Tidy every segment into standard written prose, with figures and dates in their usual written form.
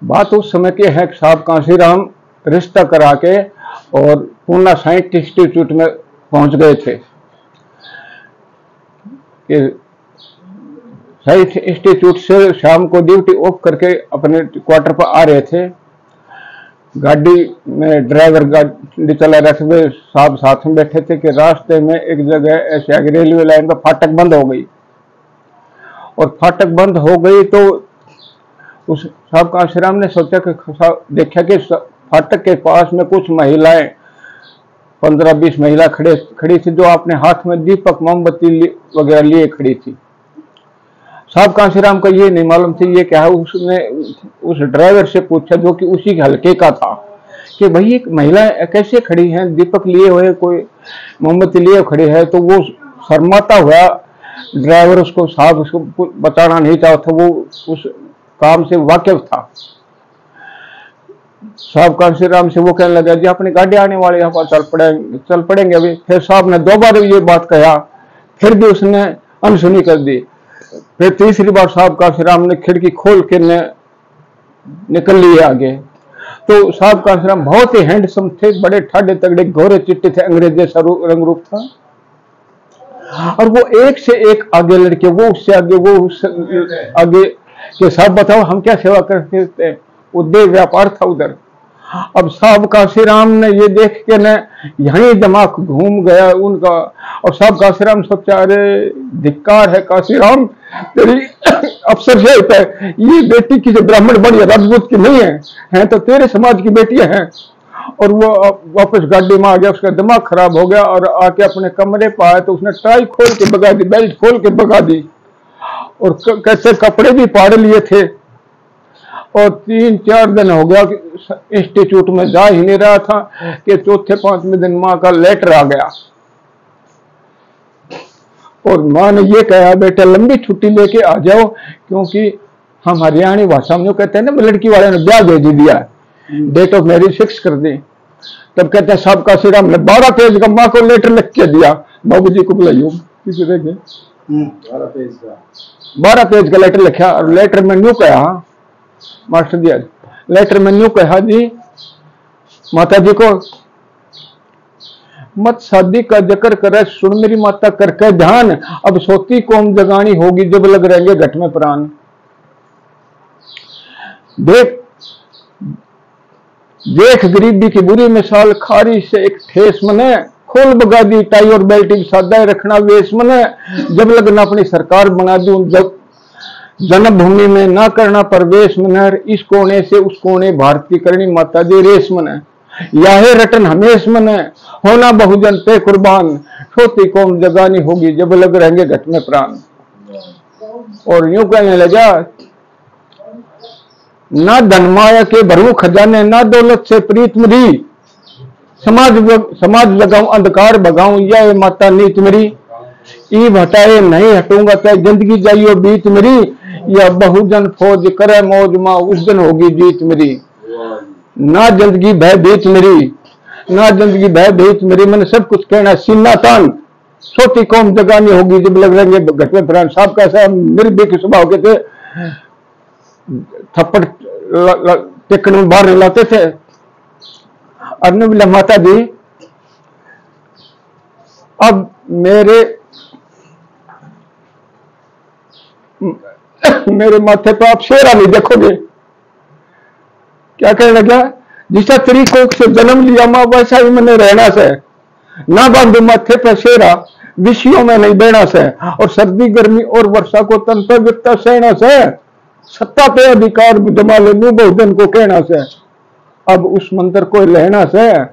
बात उस समय की है कि साहब कांशीराम रिश्ता करा के और पूना साइंस इंस्टीट्यूट में पहुंच गए थे कि साइंस इंस्टीट्यूट से शाम को ड्यूटी ऑफ करके अपने क्वार्टर पर आ रहे थे। गाड़ी में ड्राइवर गाड़ी चला रहे थे, साहब साथ में बैठे थे कि रास्ते में एक जगह ऐसे आगे रेलवे लाइन पर फाटक बंद हो गई और फाटक बंद हो गई तो उस साहब कांशीराम ने सोचा कि देखा कि फाटक के पास में कुछ महिलाएं 15-20 महिला खड़ी थी जो अपने हाथ में दीपक मोमबत्ती वगैरह लिए खड़ी थी। साहब कांशीराम को ये नहीं मालूम थी ये क्या है। उसने उस ड्राइवर से पूछा जो कि उसी हल्के का था कि भाई एक महिला कैसे खड़ी हैं, दीपक लिए हुए, कोई मोमबत्ती लिए खड़ी है। तो वो शर्माता हुआ ड्राइवर उसको साहब उसको बताना नहीं चाहता, वो उस काम से वाकिफ था। साहब कांशीराम से वो कहने लगा जी अपनी गाड़ी आने वाली है, चल पड़ेंगे अभी। फिर साहब ने 2 बार ये बात कहा, फिर भी उसने अनसुनी कर दी। फिर तीसरी बार साहब कांशीराम ने खिड़की खोल के निकल लिए आगे। तो साहब कांशीराम बहुत ही हैंडसम थे, बड़े ठाडे तगड़े गोरे चिट्टे थे, अंग्रेज जैसा रंग रूप था। और वो एक से एक आगे लड़के, वो उससे आगे, वो उससे आगे कि साहब बताओ हम क्या सेवा करते थे। उद्योग व्यापार था उधर। अब साहब कांशीराम ने ये देख के न यहीं दिमाग घूम गया उनका। और साहब कांशीराम सोचा अरे धिक्कार है कांशीराम तेरी अफसर से ये बेटी की जो ब्राह्मण बनी राजपूत की नहीं है तो तेरे समाज की बेटियां हैं। और वो वापस गाड़ी में आ गया, उसका दिमाग खराब हो गया और आके अपने कमरे पर आया तो उसने टाई खोल के भगा दी, बेल्ट खोल के भगा दी और कैसे कपड़े भी फाड़ लिए थे। और 3-4 दिन हो गया इंस्टीट्यूट में जा ही नहीं रहा था कि चौथे 5वें दिन माँ का लेटर आ गया और माँ ने ये कहा बेटा लंबी छुट्टी लेके आ जाओ, क्योंकि हम हरियाणी भाषा में कहते हैं ना लड़की वाले ने ब्याह भेज दिया, डेट ऑफ मैरिज फिक्स कर दी। तब कहते हैं साहब कांशीराम ने 12 पेज का माँ को लेटर लिख के दिया। बाबूजी को बुलाइयो, 12 पेज का लेटर लिखा और लेटर में न्यू कहा मास्टर जी, लेटर में न्यू कहा जी माता जी को मत शादी का जिक्र करे, सुन मेरी माता करके ध्यान, अब सोती कौम जगानी होगी जब लग रहेंगे घट में प्राण। देख गरीबी की बुरी मिसाल, खारी से एक ठेस मने, खोल बगा दी टाई और बेल्ट सादा रखना वेश मने, जब लगना अपनी सरकार बना दूं, जब जन्मभूमि में ना करना प्रवेश मनर, इस कोने से उस कोने भारती करनी माता जी रेस मन, याहे रटन हमेश मन, होना बहुजन पे कुर्बान, छोटी कौम जगानी होगी जब लग रहेंगे घट में प्राण। और यूं कहने लगा ना धनमाया के भरू खजाने, ना दौलत से प्रीत मेरी, समाज लगाऊं अंधकार भगाऊं, यह माता नीत मेरी, ईब हटाए नहीं हटूंगा चाहे जिंदगी जाइयो बीत मेरी, या बहुजन फौज करे मौज माँ उस दिन होगी जीत मेरी। ना जिंदगी भय भीत मेरी, ना जिंदगी भय भीत मेरी, मैंने सब कुछ कहना सीना तान, छोटी कौम जगानी होगी जब लग रहेंगे घट में प्राण। साहब कैसा निर्भीक स्वभाव के थे, थप्पड़ टेकन में बाहर नहीं लाते थे। अरने बोला माता जी अब मेरे माथे पर आप शेरा नहीं देखोगे। क्या कहने लगा, जिस तरीकों से जन्म लिया माँ वैसा ही मैंने रहना से, ना बांधू माथे पर शेरा, विषयों में नहीं बहना से, और सर्दी गर्मी और वर्षा को तन पर विपता सहना से, सत्ता पे अधिकार जमा ले बहुजन को कहना से। अब उस मंत्र को लेना से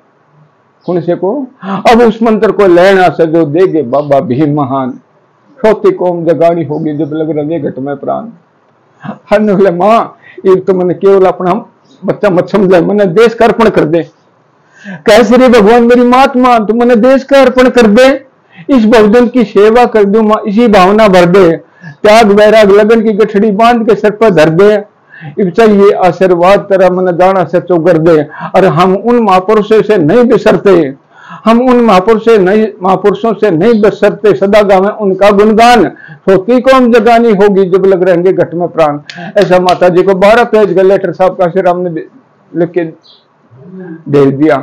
कौन से को, अब उस मंत्र को लेना से जो देगे बाबा भीम महान, छोटी कौम जगानी होगी जब लग रहे घट में प्राण। हर बोले माँ ये तो मैंने केवल अपना बच्चा मत समझे, मैंने देश का अर्पण कर दे। कैसे रे भगवान मेरी महात्मा, तू मैंने देश का अर्पण कर दे, इस बहुजन की सेवा कर दूं माँ, इसी भावना भर दे, त्याग वैराग लगन की गठड़ी बांध के सर पर धर दे, चाहिए आशीर्वाद तेरा मन जाना सचो कर दे। और हम उन महापुरुषों से नहीं बिसरते, हम उन महापुरुषों से नहीं बच सकते, सदा गावे उनका गुणगान, होती कौन जगानी होगी जब लग रहेंगे घट में प्राण। ऐसा माता जी को 12 पेज का लेटर साहब काशीराम ने लिख के दे दिया।